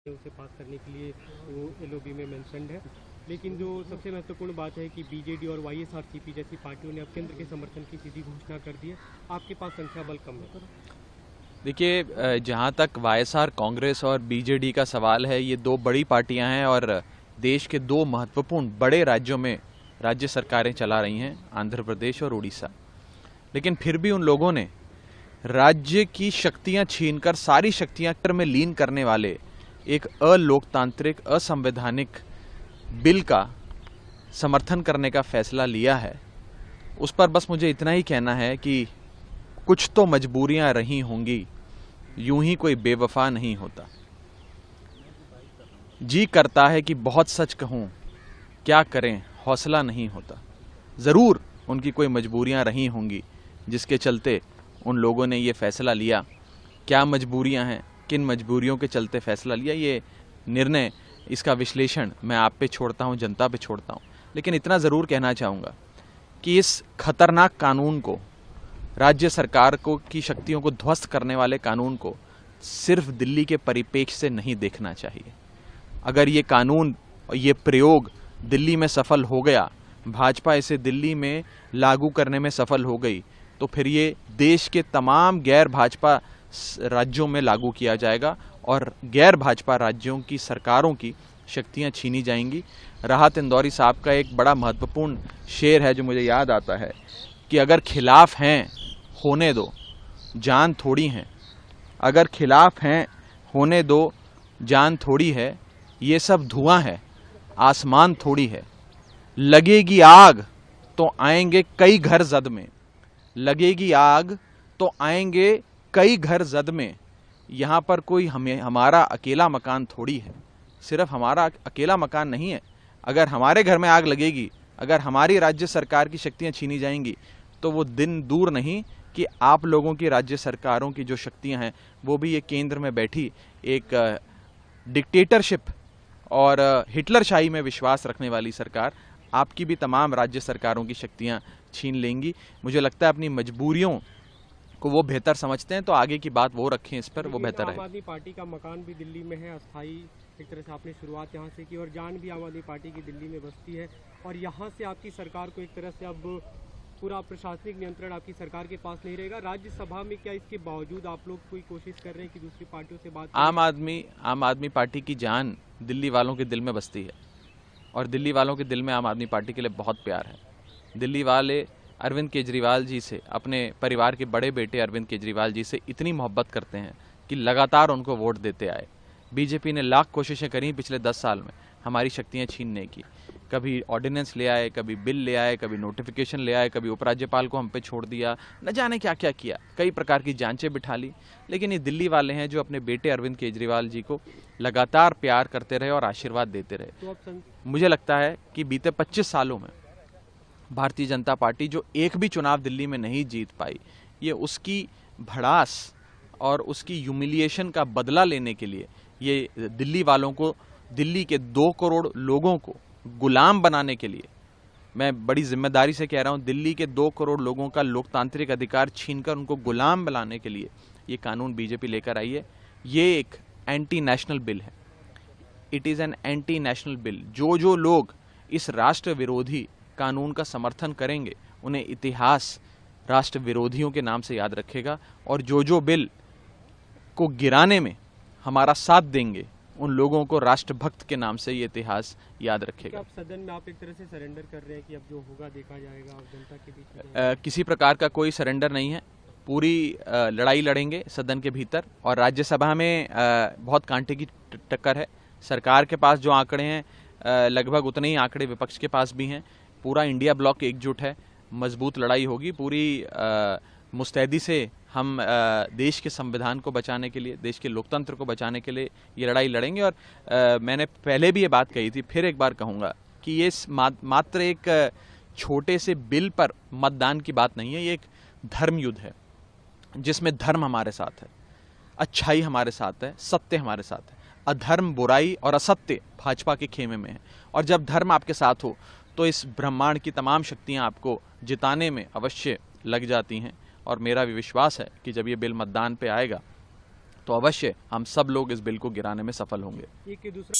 उसे पास करने के लिए वो एलओबी में मेंशन्ड है। लेकिन जो सबसे महत्वपूर्ण बात है कि बीजेडी और वाईएसआरसीपी जैसी पार्टियों ने अब केंद्र के समर्थन की सीधी घोषणा कर दी है। आपके पास संख्या बल कम है। देखिए, जहाँ तक वाईएसआर कांग्रेस और बीजेडी का सवाल है, ये दो बड़ी पार्टियां हैं और देश के दो महत्वपूर्ण बड़े राज्यों में राज्य सरकारें चला रही हैं, आंध्र प्रदेश और उड़ीसा। लेकिन फिर भी उन लोगों ने राज्य की शक्तियां छीनकर सारी शक्तियां केंद्र में लीन करने वाले एक अलोकतांत्रिक, असंवैधानिक बिल का समर्थन करने का फैसला लिया है। उस पर बस मुझे इतना ही कहना है कि कुछ तो मजबूरियां रही होंगी, यूं ही कोई बेवफा नहीं होता। जी करता है कि बहुत सच कहूं, क्या करें हौसला नहीं होता। जरूर उनकी कोई मजबूरियां रही होंगी जिसके चलते उन लोगों ने ये फैसला लिया। क्या मजबूरियां हैं, किन मजबूरियों के चलते फैसला लिया, ये निर्णय, इसका विश्लेषण मैं आप पे छोड़ता हूं, जनता पे छोड़ता हूं। लेकिन इतना जरूर कहना चाहूँगा कि इस खतरनाक कानून को, राज्य सरकार को की शक्तियों को ध्वस्त करने वाले कानून को सिर्फ दिल्ली के परिप्रेक्ष्य से नहीं देखना चाहिए। अगर ये कानून और ये प्रयोग दिल्ली में सफल हो गया, भाजपा इसे दिल्ली में लागू करने में सफल हो गई, तो फिर ये देश के तमाम गैर भाजपा राज्यों में लागू किया जाएगा और गैर भाजपा राज्यों की सरकारों की शक्तियां छीनी जाएंगी। राहत इंदौरी साहब का एक बड़ा महत्वपूर्ण शेर है जो मुझे याद आता है कि अगर खिलाफ हैं होने दो, जान थोड़ी है। अगर खिलाफ हैं होने दो, जान थोड़ी है। ये सब धुआं है, आसमान थोड़ी है। लगेगी आग तो आएंगे कई घर जद में। लगेगी आग तो आएंगे कई घर जद में। यहाँ पर कोई हमारा अकेला मकान थोड़ी है। सिर्फ हमारा अकेला मकान नहीं है। अगर हमारे घर में आग लगेगी, अगर हमारी राज्य सरकार की शक्तियां छीनी जाएंगी, तो वो दिन दूर नहीं कि आप लोगों की राज्य सरकारों की जो शक्तियां हैं वो भी ये केंद्र में बैठी एक डिक्टेटरशिप और हिटलरशाही में विश्वास रखने वाली सरकार आपकी भी तमाम राज्य सरकारों की शक्तियां छीन लेंगी। मुझे लगता है अपनी मजबूरियों को वो बेहतर समझते हैं, तो आगे की बात वो रखें इस पर, वो बेहतर है। आम आदमी पार्टी का मकान भी दिल्ली में है, अस्थाई एक तरह से आपने शुरुआत यहाँ से की और जान भी आम आदमी पार्टी की दिल्ली में बसती है और यहाँ से आपकी सरकार को एक तरह से अब पूरा प्रशासनिक नियंत्रण आपकी सरकार के पास नहीं रहेगा। राज्यसभा में क्या इसके बावजूद आप लोग कोई कोशिश कर रहे हैं कि दूसरी पार्टियों से बात? आम आदमी पार्टी की जान दिल्ली वालों के दिल में बसती है और दिल्ली वालों के दिल में आम आदमी पार्टी के लिए बहुत प्यार है। दिल्ली वाले अरविंद केजरीवाल जी से, अपने परिवार के बड़े बेटे अरविंद केजरीवाल जी से इतनी मोहब्बत करते हैं कि लगातार उनको वोट देते आए। बीजेपी ने लाख कोशिशें करी पिछले 10 साल में हमारी शक्तियां छीनने की। कभी ऑर्डिनेंस ले आए, कभी बिल ले आए, कभी नोटिफिकेशन ले आए, कभी उपराज्यपाल को हम पे छोड़ दिया, न जाने क्या क्या किया, कई प्रकार की जांचें बिठा ली। लेकिन ये दिल्ली वाले हैं जो अपने बेटे अरविंद केजरीवाल जी को लगातार प्यार करते रहे और आशीर्वाद देते रहे। तो मुझे लगता है कि बीते 25 सालों में भारतीय जनता पार्टी जो एक भी चुनाव दिल्ली में नहीं जीत पाई, ये उसकी भड़ास और उसकी ह्यूमिलिएशन का बदला लेने के लिए ये दिल्ली वालों को, दिल्ली के 2 करोड़ लोगों को गुलाम बनाने के लिए, मैं बड़ी जिम्मेदारी से कह रहा हूं, दिल्ली के 2 करोड़ लोगों का लोकतांत्रिक अधिकार छीनकर उनको गुलाम बनाने के लिए ये कानून बीजेपी लेकर आई है। ये एक एंटी नेशनल बिल है। It is an anti national bill. जो लोग इस राष्ट्र विरोधी कानून का समर्थन करेंगे, उन्हें इतिहास राष्ट्र विरोधियों के नाम से याद रखेगा और जो बिल को गिराने में हमारा साथ देंगे, उन लोगों को राष्ट्रभक्त के नाम से ये इतिहास याद रखेगा। आप सदन में आप एक तरह से सरेंडर कर रहे हैं कि अब जो होगा देखा जाएगा और जनता के बीच किसी प्रकार का कोई सरेंडर नहीं है। पूरी लड़ाई लड़ेंगे सदन के भीतर और राज्यसभा में बहुत कांटे की टक्कर है। सरकार के पास जो आंकड़े हैं लगभग उतने ही आंकड़े विपक्ष के पास भी हैं। पूरा इंडिया ब्लॉक एकजुट है, मजबूत लड़ाई होगी। पूरी मुस्तैदी से हम देश के संविधान को बचाने के लिए, देश के लोकतंत्र को बचाने के लिए ये लड़ाई लड़ेंगे। और मैंने पहले भी ये बात कही थी, फिर एक बार कहूँगा कि ये मात्र एक छोटे से बिल पर मतदान की बात नहीं है। ये एक धर्म युद्ध है जिसमें धर्म हमारे साथ है, अच्छाई हमारे साथ है, सत्य हमारे साथ है। अधर्म, बुराई और असत्य भाजपा के खेमे में है। और जब धर्म आपके साथ हो तो इस ब्रह्मांड की तमाम शक्तियां आपको जिताने में अवश्य लग जाती हैं। और मेरा भी विश्वास है कि जब ये बिल मतदान पे आएगा तो अवश्य हम सब लोग इस बिल को गिराने में सफल होंगे। एक दूसरा